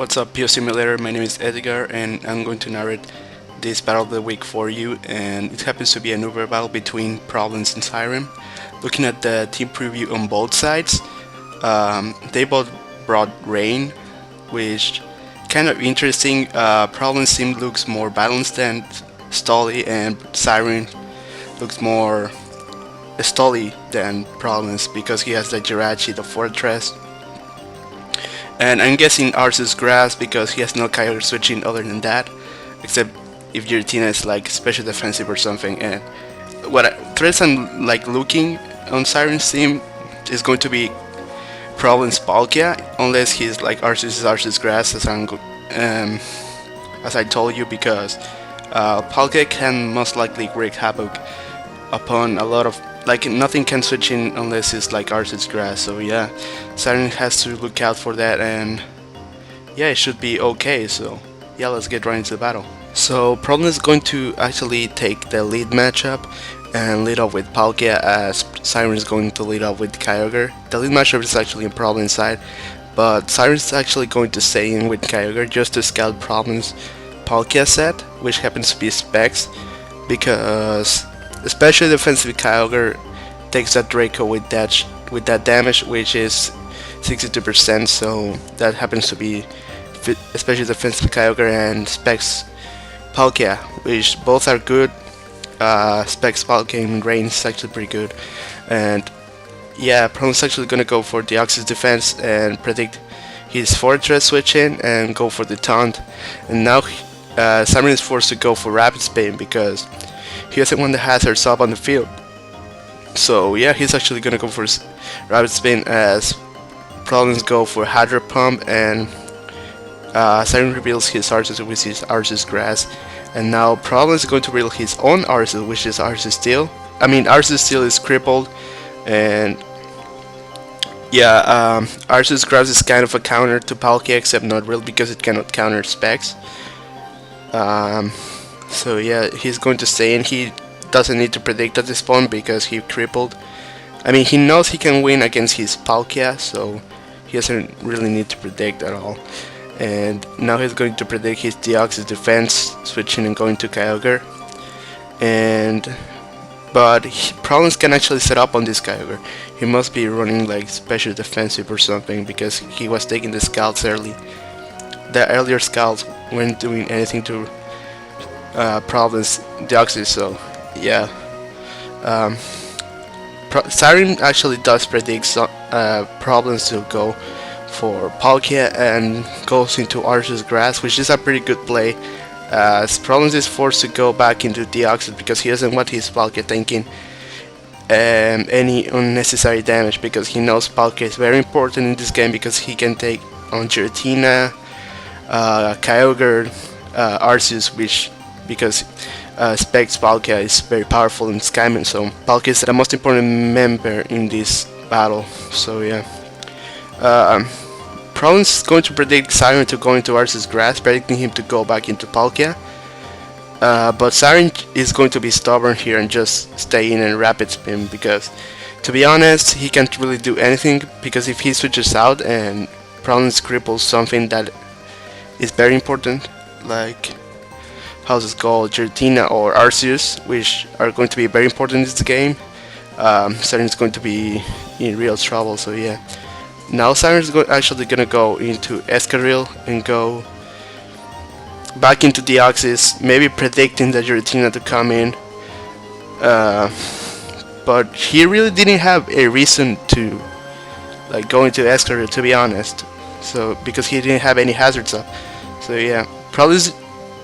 What's up, POSimulator? My name is Edgar, and I'm going to narrate this battle of the week for you. And it happens to be an Uber battle between Problems and Syrim. Looking at the team preview on both sides, they both brought rain, which kind of interesting. Problems team looks more balanced than Stolly, and Syrim looks more Stolly than Problems because he has the Jirachi, the Fortress. And I'm guessing ours is grass because he has no Kyogre switching other than that, except if Giratina is like special defensive or something. And threats I'm like looking on Siren's team is going to be Problems Palkia, unless he's like ours is grass, as I told you, because Palkia can most likely wreak havoc upon a lot of, like, nothing can switch in unless it's like ours is grass. So yeah, Siren has to look out for that, and yeah, it should be okay. So yeah, let's get right into the battle. So Problem is going to actually take the lead matchup and lead off with Palkia, as Siren is going to lead off with Kyogre. The lead matchup is actually a Problem side, but Siren is actually going to stay in with Kyogre just to scout Problem's Palkia set, which happens to be Specs, because especially defensive Kyogre takes that Draco with that damage, which is 62%. So that happens to be especially defensive Kyogre and Specs Palkia, which both are good. Specs Palkia in rain is actually pretty good, and yeah, Problem's actually gonna go for the Deoxys defense and predict his Fortress switch in and go for the taunt. And now Simon is forced to go for Rapid Spin because he doesn't want the hazards up on the field. So yeah, he's actually gonna go for Rapid Spin, as Problems go for Hydro Pump, and Siren reveals his Arceus, which is Arceus Grass. And now Problems is going to reveal his own Arceus, which is Arceus Steel. I mean, Arceus Steel is crippled, and yeah, Arceus Grass is kind of a counter to Palkia, except not real because it cannot counter Specs. So yeah, he's going to stay in. He doesn't need to predict at this point because he crippled. I mean, he knows he can win against his Palkia, so he doesn't really need to predict at all. And now he's going to predict his Deoxys defense, switching and going to Kyogre. But Problems can actually set up on this Kyogre. He must be running like special defensive or something, because he was taking the scouts early. The earlier scouts weren't doing anything to Problems Deoxys, so yeah. Siren actually does predict Problems to go for Palkia and goes into Arceus Grass, which is a pretty good play, as Problems is forced to go back into Deoxys because he doesn't want his Palkia taking any unnecessary damage, because he knows Palkia is very important in this game because he can take on Giratina, Kyogre, Arceus, because Specs Palkia is very powerful in Skyman, so Palkia is the most important member in this battle. So yeah, Problems is going to predict Siren to go into Arceus Grass, predicting him to go back into Palkia. But Siren is going to be stubborn here and just stay in and Rapid Spin, because to be honest, he can't really do anything, because if he switches out and Problems cripples something that is very important, like how's it called, Giratina or Arceus, which are going to be very important in this game, Siren is going to be in real trouble. So yeah, now Siren is actually gonna go into Escaril and go back into Deoxys, maybe predicting the Giratina to come in, but he really didn't have a reason to like go into Escaril, to be honest. So because he didn't have any hazards up. So yeah, probably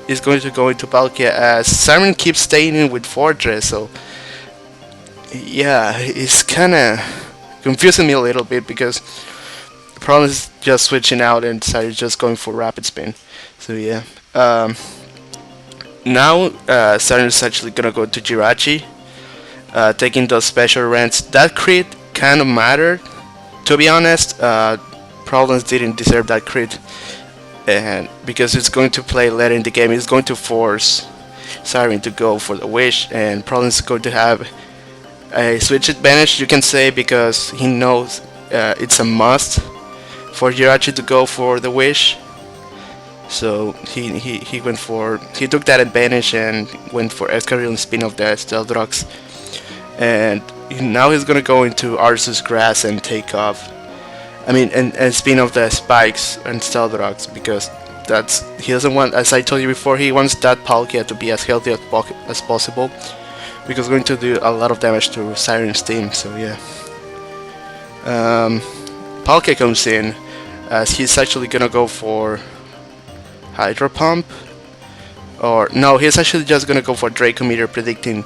is going to go into Palkia, as Siren keeps staying in with Fortress. So yeah, it's kinda confusing me a little bit, because Problem is just switching out and decided just going for Rapid Spin. So yeah, now Siren is actually gonna go to Jirachi, taking those special rents. That crit kind of mattered, to be honest. Problems didn't deserve that crit, and because it's going to play later in the game, it's going to force Siren to go for the Wish, and Problems is going to have a switch advantage, you can say, because he knows it's a must for Jirachi to go for the Wish. So he took that advantage and went for Edgar and spin off the stealth rocks, and now he's gonna go into Arceus grass and take off. I mean, and spin off the spikes and stealth rocks, because he doesn't want, as I told you before, he wants that Palkia to be as healthy as possible, because it's going to do a lot of damage to Siren's team. So yeah, Palkia comes in as he's actually gonna go for Hydro Pump, or no, he's actually just gonna go for Draco Meteor, predicting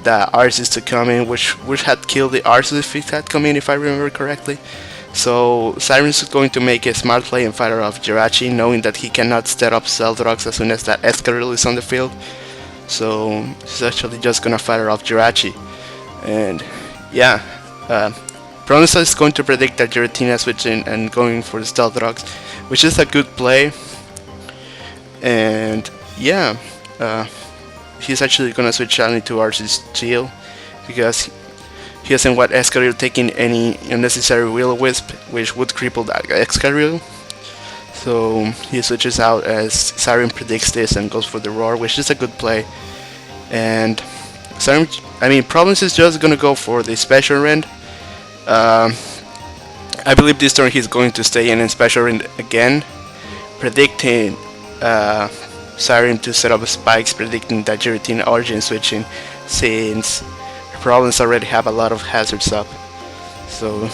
the Arceus to come in, which had killed the Arceus if it had come in, if I remember correctly. So Siren's is going to make a smart play and fire off Jirachi, knowing that he cannot set up Stealth Rocks as soon as that Escaril is on the field. So he's actually just gonna fire off Jirachi, and yeah, Pronosa is going to predict that Giratina switching and going for the Stealth Rocks, which is a good play. And yeah, he's actually gonna switch out into Arceus Shield, because he doesn't want Escaril taking any unnecessary Will-O-Wisp, which would cripple that Escaril. So he switches out as Siren predicts this and goes for the Roar, which is a good play. And Siren, Problems is just gonna go for the Special Rend. I believe this turn he's going to stay in Special Rend again, predicting Siren to set up spikes, predicting that Giratina Origin switching, since Problems already have a lot of hazards up. So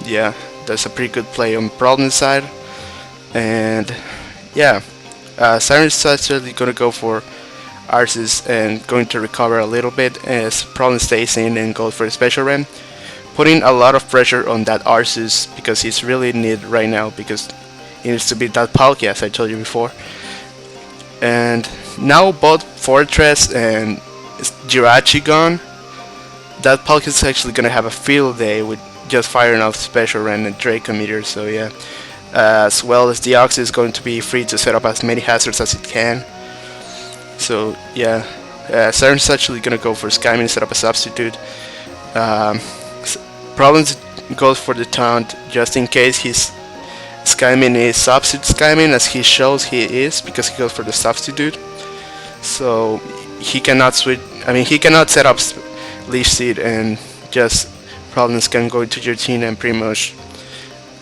yeah, that's a pretty good play on Problems side. And yeah, Siren's actually gonna go for Arceus and going to recover a little bit as Problem stays in and goes for a Special Rend, putting a lot of pressure on that Arceus, because he's really in need right now, because he needs to beat that Palkia, as I told you before. And now both Fortress and Jirachi gone, that Palkia is actually gonna have a field day with just firing off Special Rend and Draco Meteor. So yeah, as well as Deoxys is going to be free to set up as many hazards as it can. So yeah, Siren's actually gonna go for Skyman, set up a substitute. Problems goes for the taunt just in case his Skyman is substitute Skyman, as he shows he is, because he goes for the substitute. So he cannot switch. He cannot set up Leash Seed, and just Problems can go into Giratina and pretty much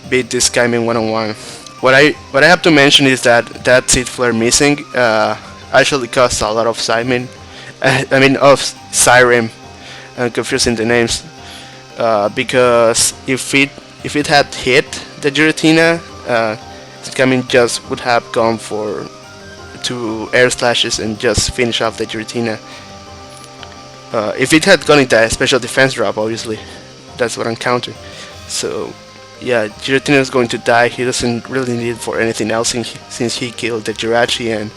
beat this Skyman one-on-one. What I have to mention is that Seed Flare missing actually costs a lot of Siren. Of Syrim. I'm confusing the names, because if it had hit the Giratina, Skyman just would have gone for 2 air slashes and just finish off the Giratina. If it had gone into a special defense drop, obviously, that's what I'm counting. So yeah, Giratina is going to die. He doesn't really need it for anything else since he killed the Jirachi and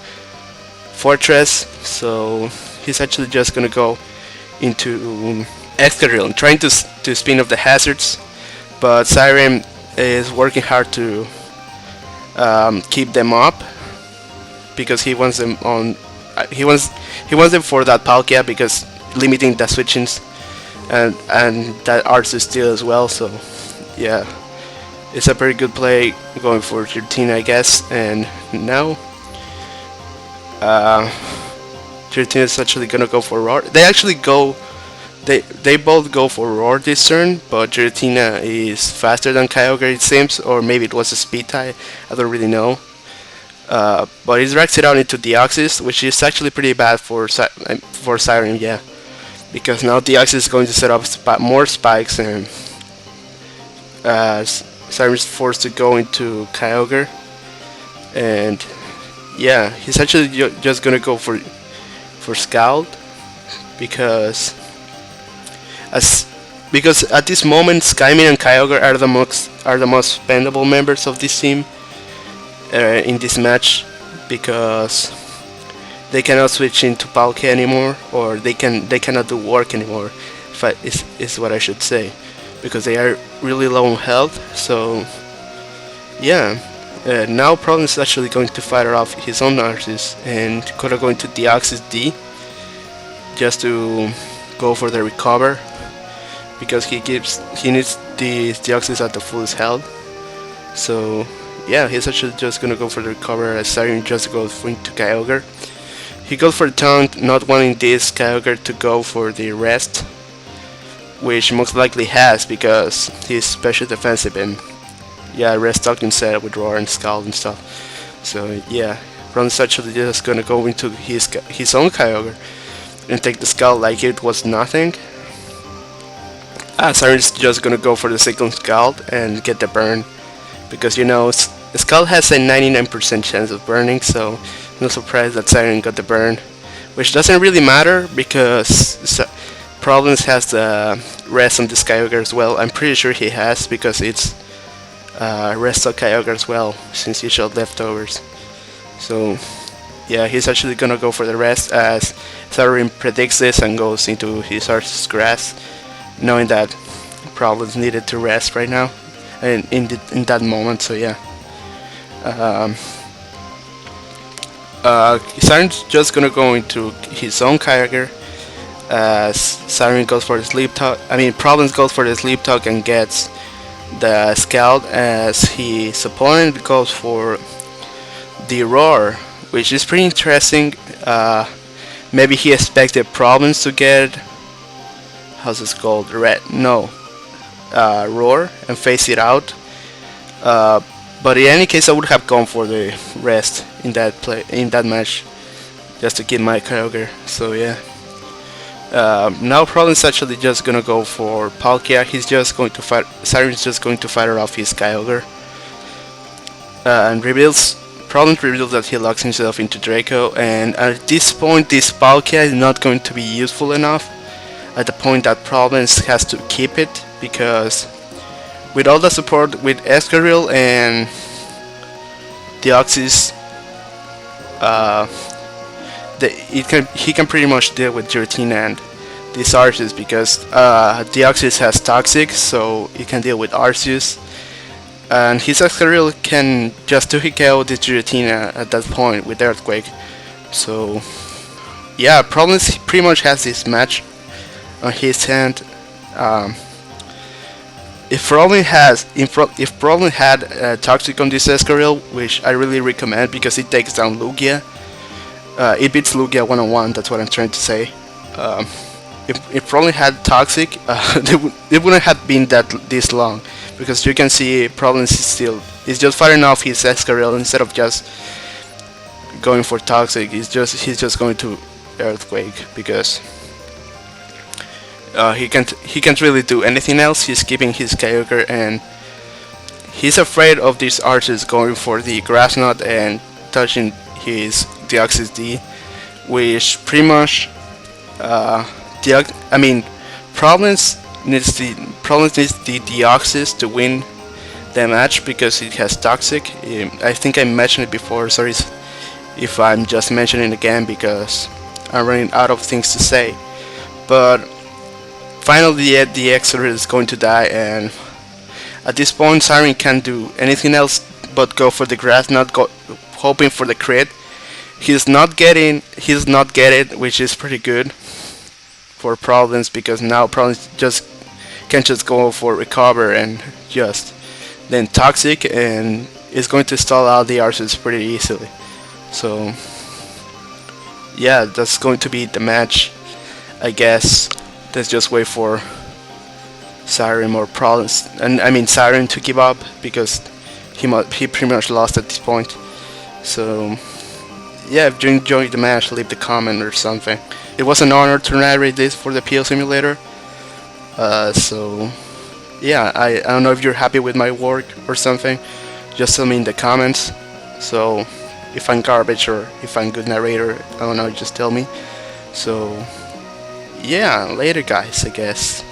Fortress. So he's actually just gonna go into Excadrill, trying to spin off the hazards, but Siren is working hard to keep them up, because he wants them on. He wants them for that Palkia, because limiting the switchings, and that Arceus steal as well. So yeah, it's a pretty good play going for Giratina, I guess. And now Giratina is actually gonna go for Roar. They both go for Roar this turn, but Giratina is faster than Kyogre, it seems, or maybe it was a speed tie, I don't really know. But he drags it out into Deoxys, which is actually pretty bad for Siren, yeah, because now Deoxys is going to set up more spikes, and Siren is forced to go into Kyogre. And yeah, he's actually just gonna go for Scald, because at this moment Skyman and Kyogre are the most spendable members of this team in this match, because they cannot switch into Palkia anymore, or they cannot do work anymore, is what I should say, because they are really low on health. So yeah, now Problem is actually going to fire off his own Arceus and could have going to Deoxys D just to go for the recover, because he needs the Deoxys at the fullest health. So yeah, he's actually just gonna go for the recover as Siren just goes into Kyogre. He goes for the taunt, not wanting this Kyogre to go for the rest, which most likely has because he's special defensive and yeah, rest talk instead with Roar and Scald and stuff. So yeah, Problems actually just gonna go into his own Kyogre and take the Scald like it was nothing. Siren's just gonna go for the second Scald and get the burn because you know Scald has a 99% chance of burning, so no surprise that Siren got the burn, which doesn't really matter because Problems has the rest on this Kyogre as well. I'm pretty sure he has because it's rest on Kyogre as well since he showed leftovers. So yeah, he's actually gonna go for the rest as Siren predicts this and goes into his Arceus Grass, knowing that Problems needed to rest right now and in that moment. So yeah. Siren's just gonna go into his own Kyogre as Siren goes for the Sleep Talk. Problems goes for the Sleep Talk and gets the Scald as his opponent goes for the Roar, which is pretty interesting. Maybe he expected Problems to get how's this called? Roar and face it out. But in any case, I would have gone for the rest in that match, just to get my Kyogre. So yeah. Now Problems actually just gonna go for Palkia. He's just going to fight. Siren's just going to fire off his Kyogre, and Problems reveals that he locks himself into Draco. And at this point, this Palkia is not going to be useful enough. At the point that Problems has to keep it because with all the support with Escaril and Deoxys, he can pretty much deal with Giratina and these Arceus because Deoxys has Toxic, so he can deal with Arceus, and his Escaril can just 2-hit KO this Giratina at that point with Earthquake. So yeah, Problems pretty much has this match on his hand. If Problem had Toxic on this Escaril, which I really recommend because it takes down Lugia, it beats Lugia one-on-one. That's what I'm trying to say. If Problem had Toxic, it wouldn't have been this long because you can see Problems is just firing off his Escaril instead of just going for Toxic. He's just going to Earthquake because he can't really do anything else. He's keeping his Kyogre and he's afraid of this Arceus going for the Grass Knot and touching his Deoxys D, which pretty much Problems needs the Deoxys to win the match because it has Toxic. I think I mentioned it before. Sorry if I'm just mentioning it again because I'm running out of things to say. But finally, the Exeter is going to die, and at this point, Siren can't do anything else but go for the Grass Knot, hoping for the crit. He's not getting it, which is pretty good for Problems because now Problems can just go for Recover and just then Toxic, and it's going to stall out the Arceus pretty easily. So yeah, that's going to be the match, I guess. Let's just wait for Siren or Problems, and Siren to give up because he pretty much lost at this point. So yeah, if you enjoyed the match, leave the comment or something. It was an honor to narrate this for the POSimulator. So yeah, I don't know if you're happy with my work or something. Just tell me in the comments. So if I'm garbage or if I'm good narrator, I don't know, just tell me. So yeah, later guys, I guess.